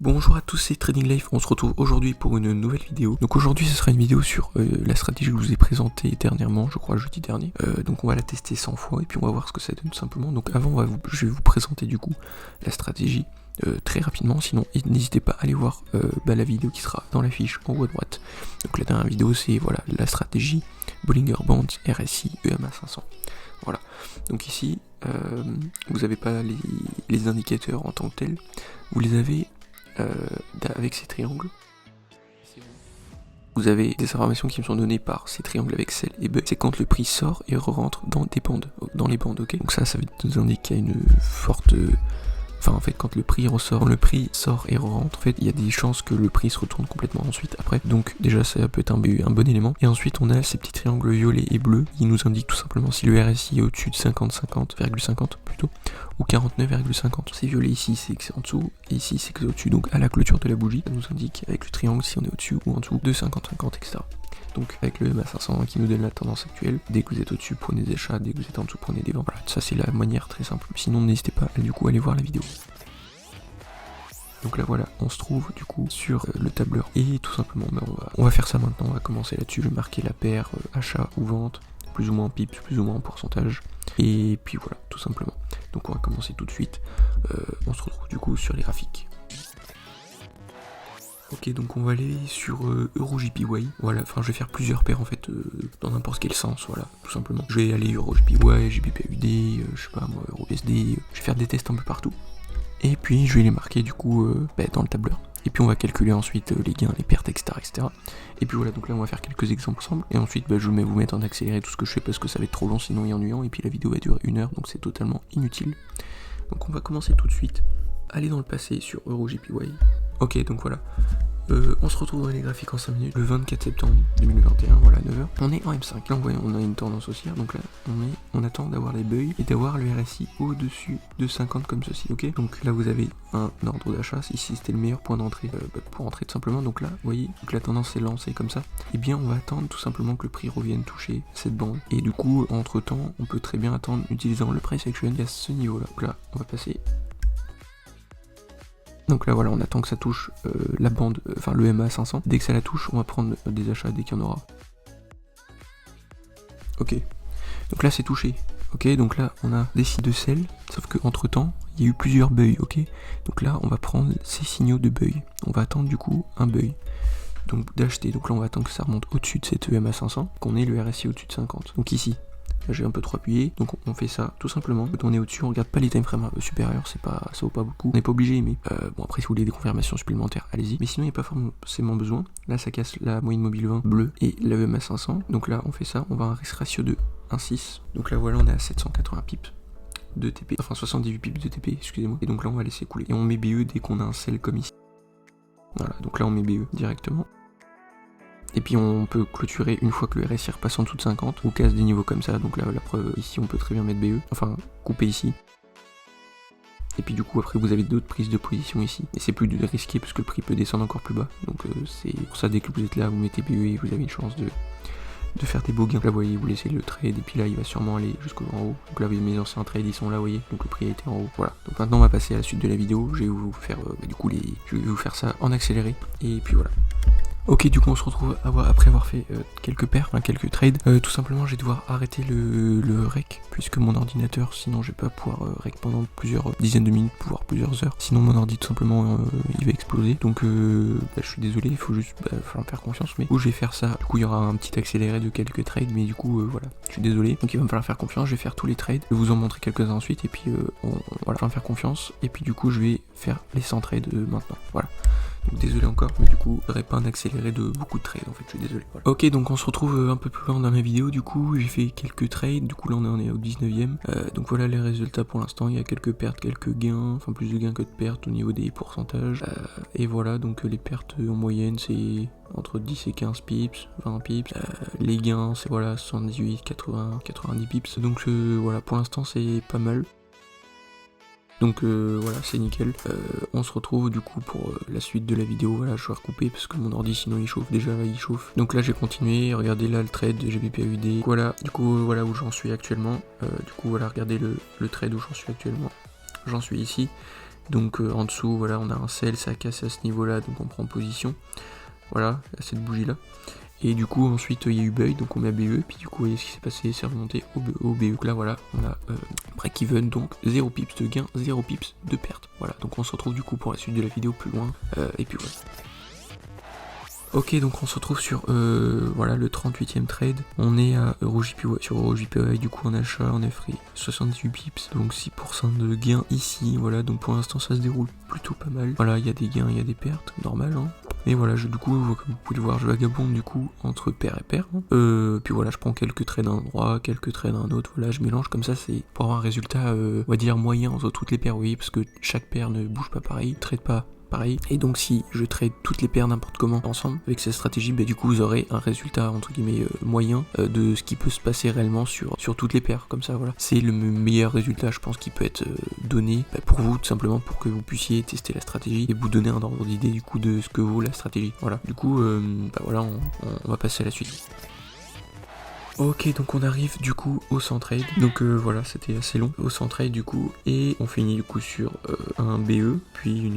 Bonjour à tous, c'est Trading Life, on se retrouve aujourd'hui pour une nouvelle vidéo. Donc aujourd'hui ce sera une vidéo sur la stratégie que je vous ai présentée dernièrement, je crois jeudi dernier. Donc on va la tester 100 fois et puis on va voir ce que ça donne tout simplement. Donc avant je vais vous présenter du coup la stratégie très rapidement, sinon n'hésitez pas à aller voir la vidéo qui sera dans la fiche en haut à droite. Donc la dernière vidéo c'est voilà la stratégie Bollinger Bands RSI EMA 500. Voilà, donc ici vous n'avez pas les indicateurs en tant que tels, vous les avez avec ces triangles. Vous avez des informations qui me sont données par ces triangles avec sell et buy. C'est quand le prix sort et rentre dans des bandes, dans les bandes, ok. Donc ça veut nous indiquer qu'il y a une forte... Enfin en fait quand le prix sort et rentre, en fait il y a des chances que le prix se retourne complètement ensuite après. Donc déjà ça peut être un bon élément. Et ensuite on a ces petits triangles violets et bleus qui nous indiquent tout simplement si le RSI est au-dessus de 50,50 plutôt, ou 49,50. C'est violet ici c'est que c'est en dessous, et ici c'est que c'est au-dessus. Donc à la clôture de la bougie, ça nous indique avec le triangle si on est au-dessus ou en dessous de 50,50 etc. Donc avec le EMA 500 qui nous donne la tendance actuelle, dès que vous êtes au-dessus prenez des achats, dès que vous êtes en dessous prenez des ventes. Voilà, ça c'est la manière très simple. Sinon n'hésitez pas à du coup aller voir la vidéo. Donc là voilà, on se trouve du coup sur le tableur et tout simplement on va faire ça maintenant, on va commencer là-dessus, je vais marquer la paire, achat ou vente, plus ou moins en pips, plus ou moins en pourcentage, et puis voilà, tout simplement. Donc on va commencer tout de suite, on se retrouve du coup sur les graphiques. Ok, donc on va aller sur EuroJPY, voilà, enfin je vais faire plusieurs paires en fait, dans n'importe quel sens, voilà, tout simplement. Je vais aller EuroJPY, JPPUD, je sais pas moi, EuroUSD, je vais faire des tests un peu partout. Et puis je vais les marquer du coup dans le tableur. Et puis on va calculer ensuite les gains, les pertes, etc. Et puis voilà, donc là on va faire quelques exemples ensemble. Et ensuite je vais vous mettre en accéléré tout ce que je fais parce que ça va être trop long sinon et ennuyant. Et puis la vidéo va durer 1 heure donc c'est totalement inutile. Donc on va commencer tout de suite. Aller dans le passé sur EuroJPY. Ok, donc voilà. On se retrouve dans les graphiques en 5 minutes, le 24 septembre 2021, voilà 9h. On est en M5, là on a une tendance haussière, donc là on attend d'avoir les buys et d'avoir le RSI au-dessus de 50 comme ceci, ok. Donc là vous avez un ordre d'achat, ici c'était le meilleur point d'entrée pour entrer tout simplement, donc là vous voyez, donc la tendance est lancée comme ça, et bien on va attendre tout simplement que le prix revienne toucher cette bande, et du coup entre temps on peut très bien attendre utilisant le price action à ce niveau là, donc là on va passer. Donc là voilà, on attend que ça touche la bande, enfin le EMA 500. Dès que ça la touche, on va prendre des achats dès qu'il y en aura. Ok, donc là c'est touché. Ok, donc là on a des sites de sell, sauf que entre temps, il y a eu plusieurs buys, ok. Donc là on va prendre ces signaux de buy. On va attendre du coup un buy. Donc d'acheter, donc là on va attendre que ça remonte au-dessus de cette EMA 500, qu'on ait le RSI au-dessus de 50. Donc ici, là j'ai un peu trop appuyé, donc on fait ça tout simplement. Quand on est au-dessus, on regarde pas les timeframes supérieurs, ça vaut pas beaucoup. On n'est pas obligé, mais bon après si vous voulez des confirmations supplémentaires, allez-y. Mais sinon il n'y a pas forcément besoin. Là ça casse la moyenne mobile 20 bleue et la EMA 500. Donc là on fait ça, on va à un risk ratio de 1,6. Donc là voilà on est à 780 pips de TP, enfin 78 pips de TP, excusez-moi. Et donc là on va laisser couler. Et on met BE dès qu'on a un sell comme ici. Voilà, donc là on met BE directement. Et puis on peut clôturer une fois que le RSI repasse en dessous de 50 ou casse des niveaux comme ça. Donc là la preuve ici on peut très bien mettre BE, enfin couper ici. Et puis du coup après vous avez d'autres prises de position ici. Et c'est plus risqué parce que le prix peut descendre encore plus bas. Donc c'est pour ça dès que vous êtes là vous mettez BE et vous avez une chance de faire des beaux gains. Là vous voyez vous laissez le trade et puis là il va sûrement aller jusqu'en haut. Donc là vous voyez mes anciens trades ils sont là vous voyez. Donc le prix a été en haut. Voilà. Donc maintenant on va passer à la suite de la vidéo. Je vais vous faire je vais vous faire ça en accéléré. Et puis voilà. Ok, du coup on se retrouve après avoir fait quelques paires, quelques trades. Tout simplement je vais devoir arrêter le rec, puisque mon ordinateur, sinon je vais pas pouvoir rec pendant plusieurs dizaines de minutes, voire plusieurs heures. Sinon mon ordi tout simplement il va exploser. Donc je suis désolé, il faut juste falloir me faire confiance. Mais où je vais faire ça, du coup il y aura un petit accéléré de quelques trades, mais du coup voilà, je suis désolé. Donc il va me falloir faire confiance, je vais faire tous les trades, je vais vous en montrer quelques-uns ensuite, et puis voilà, me faire confiance. Et puis du coup je vais faire les 100 trades maintenant, voilà. Donc désolé encore, mais du coup, j'aurais pas un accéléré de beaucoup de trades en fait, je suis désolé. Voilà. Ok, donc on se retrouve un peu plus loin dans la vidéo, du coup, j'ai fait quelques trades, du coup là on est au 19ème. Donc voilà les résultats pour l'instant, il y a quelques pertes, quelques gains, enfin plus de gains que de pertes au niveau des pourcentages. Et voilà, donc les pertes en moyenne c'est entre 10 et 15 pips, 20 pips. Les gains c'est voilà 78, 80, 90 pips. Donc voilà, pour l'instant c'est pas mal. Donc voilà, c'est nickel. On se retrouve du coup pour la suite de la vidéo. Voilà, je vais recouper parce que mon ordi sinon il chauffe. Déjà là il chauffe. Donc là j'ai continué. Regardez là le trade de GBPUD. Voilà, du coup voilà où j'en suis actuellement. Du coup voilà, regardez le trade où j'en suis actuellement. J'en suis ici. Donc en dessous, voilà, on a un sell, ça a cassé à ce niveau-là, donc on prend position. Voilà, à cette bougie-là. Et du coup, ensuite, il y a eu BUY, donc on met BE, puis du coup, vous voyez ce qui s'est passé, c'est remonté au BE. Donc là, voilà, on a break-even, donc 0 pips de gain, 0 pips de perte. Voilà, donc on se retrouve du coup pour la suite de la vidéo plus loin, et puis voilà. Ok, donc on se retrouve sur voilà, le 38e trade. On est à EuroJPY, sur EuroJPY, du coup en achat, on a pris 78 pips, donc 6% de gain ici. Voilà, donc pour l'instant ça se déroule plutôt pas mal. Voilà, il y a des gains, il y a des pertes, normal, hein. Et voilà, du coup, comme vous pouvez le voir, je vagabonde du coup entre paire et paire. Hein. Puis voilà, je prends quelques trades d'un endroit, quelques trades d'un autre. Voilà, je mélange comme ça, c'est pour avoir un résultat, on va dire, moyen entre toutes les paires, vous voyez, parce que chaque paire ne bouge pas pareil, trade pas pareil. Et donc si je trade toutes les paires n'importe comment ensemble avec cette stratégie, bah, du coup vous aurez un résultat entre guillemets moyen de ce qui peut se passer réellement sur toutes les paires. Comme ça, voilà, c'est le meilleur résultat, je pense, qui peut être donné pour vous, tout simplement pour que vous puissiez tester la stratégie et vous donner un ordre d'idée du coup de ce que vaut la stratégie. Voilà, du coup bah, voilà, on va passer à la suite. Ok, donc on arrive du coup au 100 trade. Donc voilà, c'était assez long au 100 trade du coup. Et on finit du coup sur un BE, puis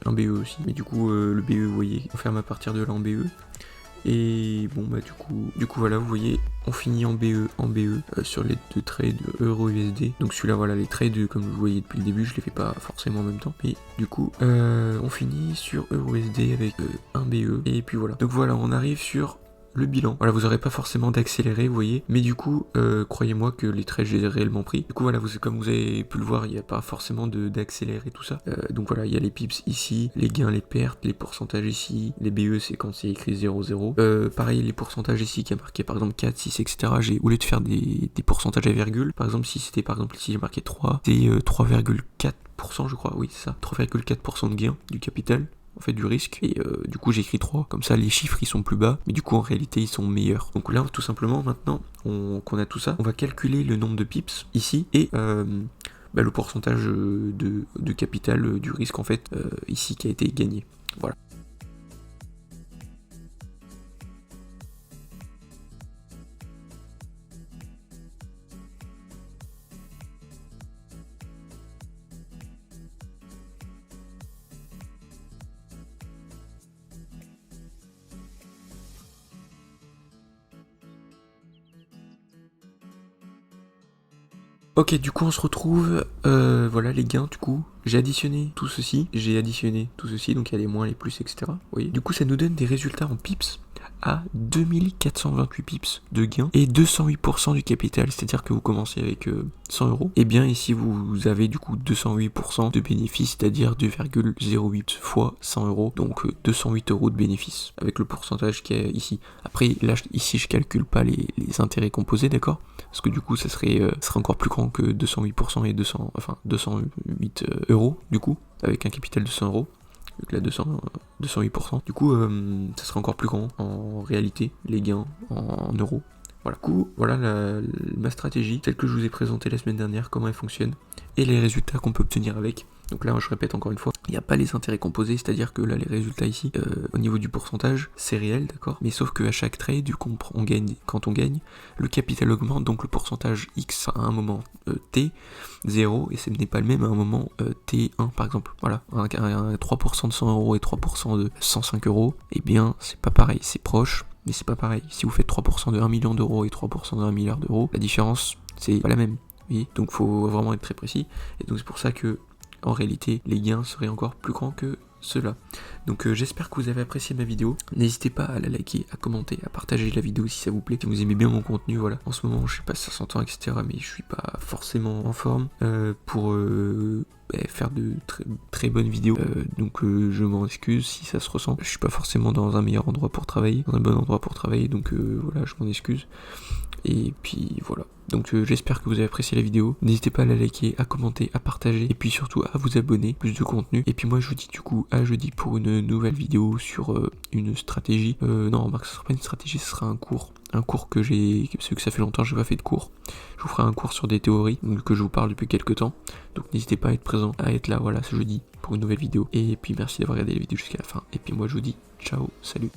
un BE aussi. Mais du coup, le BE, vous voyez, on ferme à partir de là en BE. Et bon, bah du coup voilà, vous voyez, on finit en BE sur les deux trades euro-USD. Donc celui-là, voilà, les trades, comme vous voyez depuis le début, je les fais pas forcément en même temps. Mais du coup, on finit sur euro-USD avec un BE. Et puis voilà. Donc voilà, on arrive sur le bilan. Voilà, vous aurez pas forcément d'accélérer, vous voyez, mais du coup, croyez-moi que les trades, je les ai réellement pris. Du coup, voilà, comme vous avez pu le voir, il n'y a pas forcément d'accélérer tout ça. Donc voilà, il y a les pips ici, les gains, les pertes, les pourcentages ici, les BE, c'est quand c'est écrit 0,0. Pareil, les pourcentages ici qui a marqué par exemple 4, 6, etc. Au lieu de faire des pourcentages à virgule, par exemple, si c'était par exemple ici, j'ai marqué 3, c'est 3,4%, je crois, oui, c'est ça, 3,4% de gain du capital. En fait, du risque, et du coup j'écris 3, comme ça les chiffres ils sont plus bas, mais du coup en réalité ils sont meilleurs. Donc là, tout simplement, maintenant qu'on a tout ça, on va calculer le nombre de pips ici, et bah, le pourcentage de capital du risque en fait ici qui a été gagné. Voilà. Ok, du coup on se retrouve, voilà les gains, du coup j'ai additionné tout ceci, donc il y a les moins, les plus, etc. Vous voyez, du coup ça nous donne des résultats en pips à 2428 pips de gains et 208% du capital, c'est-à-dire que vous commencez avec 100 euros, et bien ici vous avez du coup 208% de bénéfice, c'est-à-dire 2,08 fois 100 euros, donc 208 euros de bénéfice avec le pourcentage qui est ici. Après là ici je calcule pas les intérêts composés, d'accord, parce que du coup ça serait encore plus grand que 208% et 208 euros du coup avec un capital de 100 euros. Donc là 208%. Du coup ça serait encore plus grand en réalité les gains en euros. Voilà, du coup voilà ma stratégie, celle que je vous ai présentée la semaine dernière, comment elle fonctionne et les résultats qu'on peut obtenir avec. Donc là je répète encore une fois, il n'y a pas les intérêts composés, c'est-à-dire que là les résultats ici au niveau du pourcentage c'est réel, d'accord, mais sauf qu'à chaque trade du coup quand on gagne, le capital augmente, donc le pourcentage X à un moment T 0 et ce n'est pas le même à un moment T1 par exemple. Voilà, un 3% de 100 euros et 3% de 105 euros, et bien c'est pas pareil, c'est proche mais c'est pas pareil. Si vous faites 3% de 1 million d'euros et 3% de 1 milliard d'euros, la différence c'est pas la même. Oui, donc faut vraiment être très précis, et donc c'est pour ça que en réalité les gains seraient encore plus grands que cela. Donc j'espère que vous avez apprécié ma vidéo. N'hésitez pas à la liker, à commenter, à partager la vidéo si ça vous plaît, si vous aimez bien mon contenu. Voilà, en ce moment je sais pas si ça s'entend, etc., mais je suis pas forcément en forme pour faire de très bonnes vidéos, donc je m'en excuse si ça se ressent. Je suis pas forcément dans un meilleur endroit pour travailler, dans un bon endroit pour travailler, donc voilà, je m'en excuse. Et puis voilà, donc j'espère que vous avez apprécié la vidéo. N'hésitez pas à la liker, à commenter, à partager, et puis surtout à vous abonner, plus de contenu. Et puis moi je vous dis du coup à jeudi pour une nouvelle vidéo sur une stratégie. Non, remarque, ce sera pas une stratégie, ce sera un cours que j'ai, parce que ça fait longtemps que j'ai pas fait de cours. Je vous ferai un cours sur des théories que je vous parle depuis quelques temps. Donc n'hésitez pas à être présent, à être là, voilà, ce jeudi pour une nouvelle vidéo. Et puis merci d'avoir regardé la vidéo jusqu'à la fin. Et puis moi je vous dis ciao, salut.